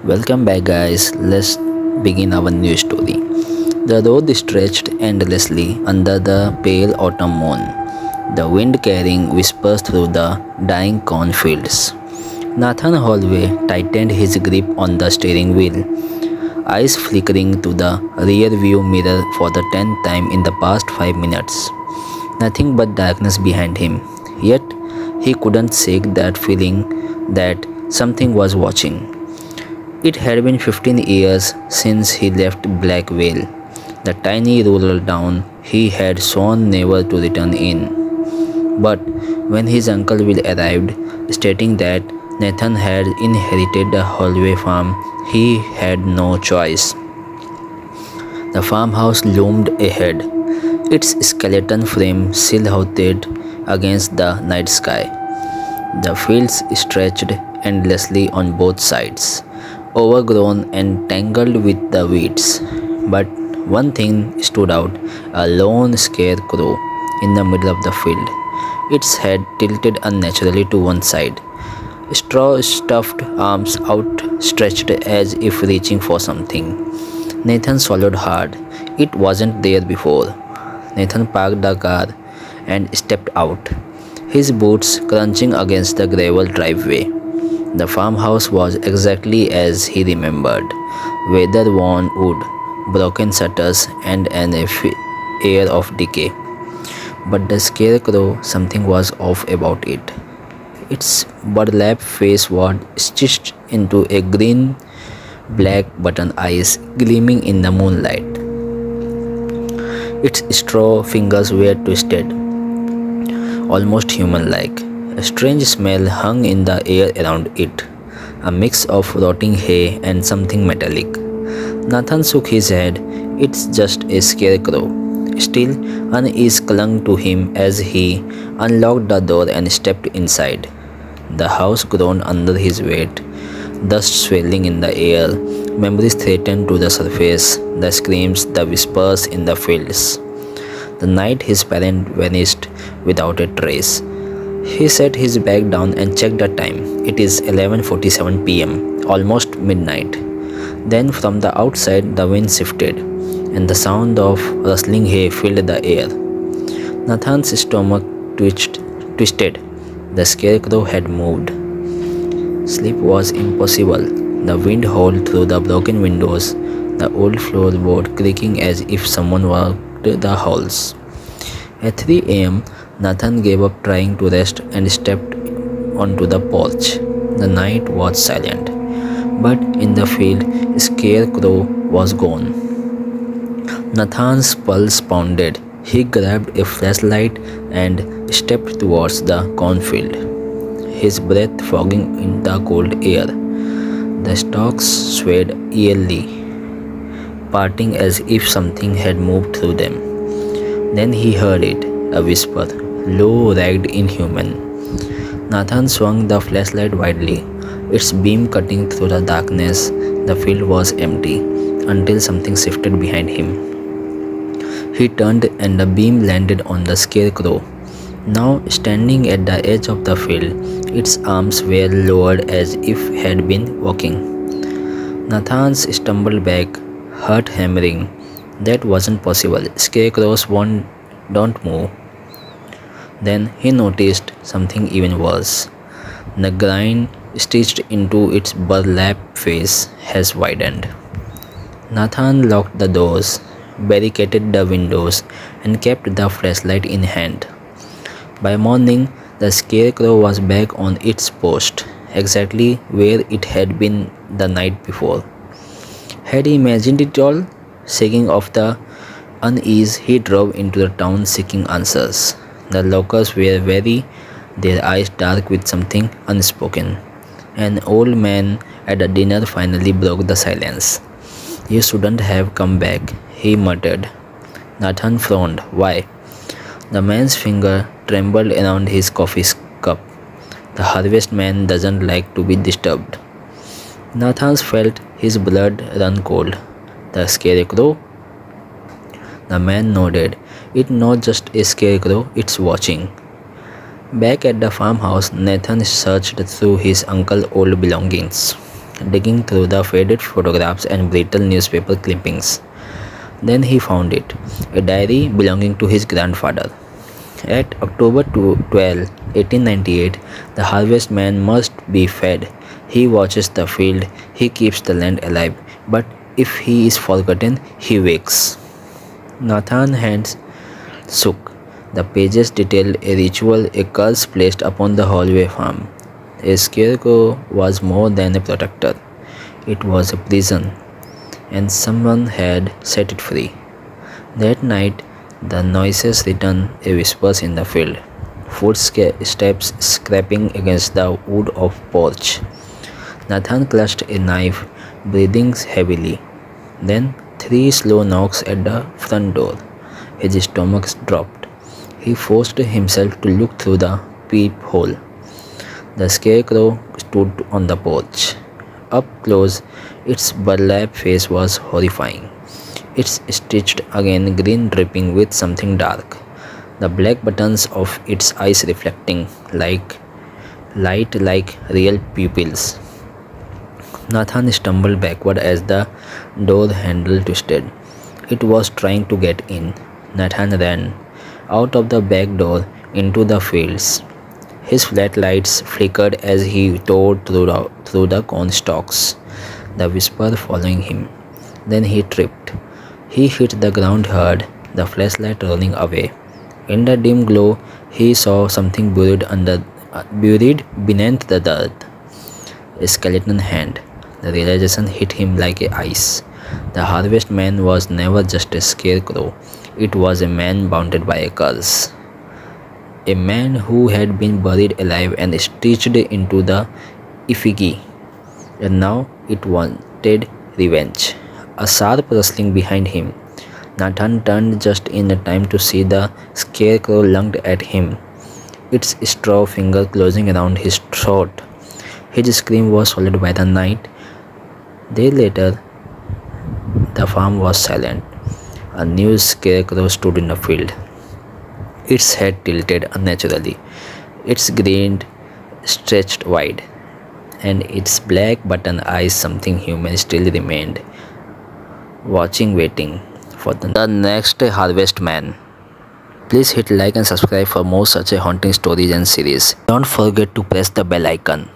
Welcome back, guys. Let's begin our new story. The road stretched endlessly under the pale autumn moon, the wind carrying whispers through the dying cornfields. Nathan Holloway tightened his grip on the steering wheel, eyes flickering to the rear view mirror for the 10th time in the past 5 minutes. Nothing but darkness behind him. Yet, he couldn't shake that feeling that something was watching. It had been 15 years since he left Black Vale, the tiny rural town he had sworn never to return in. But when his uncle Will arrived, stating that Nathan had inherited the Holloway farm, he had no choice. The farmhouse loomed ahead, its skeleton frame silhouetted against the night sky. The fields stretched endlessly on both sides, overgrown and tangled with the weeds. But one thing stood out, a lone scarecrow in the middle of the field, its head tilted unnaturally to one side, straw stuffed arms outstretched as if reaching for something. Nathan swallowed hard. It wasn't there before. Nathan parked the car and stepped out, his boots crunching against the gravel driveway. The farmhouse was exactly as he remembered, weather worn wood, broken shutters, and an air of decay. But the scarecrow, something was off about it. Its burlap face was stitched into a green black button eyes gleaming in the moonlight. Its straw fingers were twisted, almost human like. A strange smell hung in the air around it, a mix of rotting hay and something metallic. Nathan shook his head. It's just a scarecrow. Still, unease clung to him as he unlocked the door and stepped inside. The house groaned under his weight, dust swirling in the air, memories threatened to the surface, the screams, the whispers in the fields. The night his parent vanished without a trace. He set his bag down and checked the time. It is 11:47 p.m., almost midnight. Then from the outside the wind shifted, and the sound of rustling hay filled the air. Nathan's stomach twisted. The scarecrow had moved. Sleep was impossible. The wind howled through the broken windows, the old floorboard creaking as if someone walked the halls. At 3 a.m., Nathan gave up trying to rest and stepped onto the porch. The night was silent, but in the field, Scarecrow was gone. Nathan's pulse pounded. He grabbed a flashlight and stepped towards the cornfield, his breath fogging in the cold air. The stalks swayed eerily, parting as if something had moved through them. Then he heard it, a whisper, low, ragged, inhuman. Nathan swung the flashlight widely, its beam cutting through the darkness. The field was empty until something shifted behind him. He turned and the beam landed on the scarecrow. Now standing at the edge of the field, its arms were lowered as if it had been walking. Nathan stumbled back, heart hammering. That wasn't possible. Scarecrows don't move. Then he noticed something even worse. The grin stitched into its burlap face has widened. Nathan locked the doors, barricaded the windows, and kept the flashlight in hand. By morning, the scarecrow was back on its post, exactly where it had been the night before. Had he imagined it all? Shaking off the unease, he drove into the town seeking answers. The locals were wary, their eyes dark with something unspoken. An old man at a dinner finally broke the silence. "You shouldn't have come back," he muttered. Nathan frowned. "Why?" The man's finger trembled around his coffee cup. "The harvest man doesn't like to be disturbed." Nathan felt his blood run cold. "The scarecrow?" The man nodded. "It's not just a scarecrow, it's watching." Back at the farmhouse, Nathan searched through his uncle's old belongings. digging through the faded photographs and brittle newspaper clippings. Then he found it, a diary belonging to his grandfather. At October 12, 1898, the harvestman must be fed. He watches the field, he keeps the land alive, but if he is forgotten, he wakes. Nathan's hands shook. The pages detailed a ritual, a curse placed upon the Holloway farm. A scarecrow was more than a protector, it was a prison, and someone had set it free. That night, the noises returned, a whispers in the field, footsteps scraping against the wood of porch. Nathan clutched a knife, breathing heavily. Then three slow knocks at the front door. His stomach dropped. He forced himself to look through the peephole. The scarecrow stood on the porch. Up close, its burlap face was horrifying. Its stitched again grin dripping with something dark. The black buttons of its eyes reflecting like light like real pupils. Nathan stumbled backward as the door handle twisted. It was trying to get in. Nathan ran out of the back door into the fields. His flashlights flickered as he tore through the corn stalks, the whisper following him. Then he tripped. He hit the ground hard, the flashlight rolling away. In the dim glow, he saw something buried beneath the dirt. A skeleton hand. The realization hit him like ice. The harvestman was never just a scarecrow. It was a man bounded by a curse. A man who had been buried alive and stitched into the effigy. And now it wanted revenge. A sharp rustling behind him. Nathan turned just in time to see the scarecrow lunged at him, its straw finger closing around his throat. His scream was swallowed by the night. Days later, the farm was silent. A new scarecrow stood in the field, its head tilted unnaturally, its grin stretched wide, and its black button eyes something human still remained, watching, waiting for the next harvest man. Please hit like and subscribe for more such a haunting stories and series. Don't forget to press the bell icon.